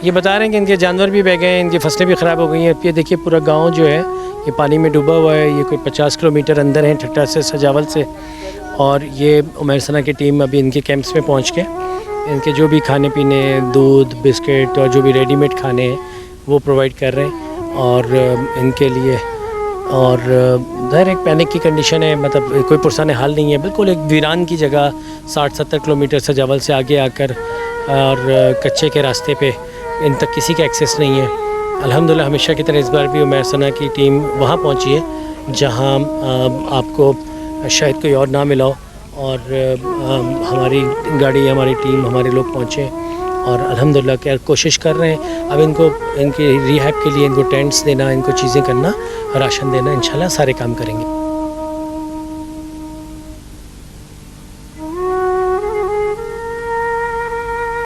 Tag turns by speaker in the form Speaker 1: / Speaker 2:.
Speaker 1: یہ بتا رہے ہیں کہ ان کے جانور بھی بہ گئے ہیں، ان کی فصلیں بھی خراب ہو گئی ہیں. اب یہ دیکھیے پورا گاؤں جو ہے یہ پانی میں ڈوبا ہوا ہے. یہ کوئی 50 کلومیٹر اندر ہے ٹھٹہ سے، سجاول سے. اور یہ عمیر ثنا کی ٹیم ابھی ان کے کیمپس میں پہنچ کے ان کے جو بھی کھانے پینے، دودھ، بسکٹ اور جو بھی ریڈی میڈ کھانے ہیں وہ پرووائڈ کر رہے ہیں. اور ان کے لیے اور ظاہر ایک پینک کی کنڈیشن ہے، مطلب کوئی پرسان حال نہیں ہے. بالکل ایک ویران کی جگہ 60-70 کلومیٹر سجاول سے آگے آ کر اور کچے کے راستے پہ ان تک کسی کا ایکسیس نہیں ہے. الحمدللہ ہمیشہ کی طرح اس بار بھی عمیر ثنا کی ٹیم وہاں پہنچی ہے جہاں آپ کو شاید کوئی اور نہ ملا ہو. اور ہماری گاڑی، ہماری ٹیم، ہمارے لوگ پہنچے اور الحمدللہ کیا کوشش کر رہے ہیں. اب ان کو ان کی ریہیب کے لیے ان کو ٹینٹس دینا، ان کو چیزیں کرنا، راشن دینا، انشاءاللہ سارے کام کریں گے.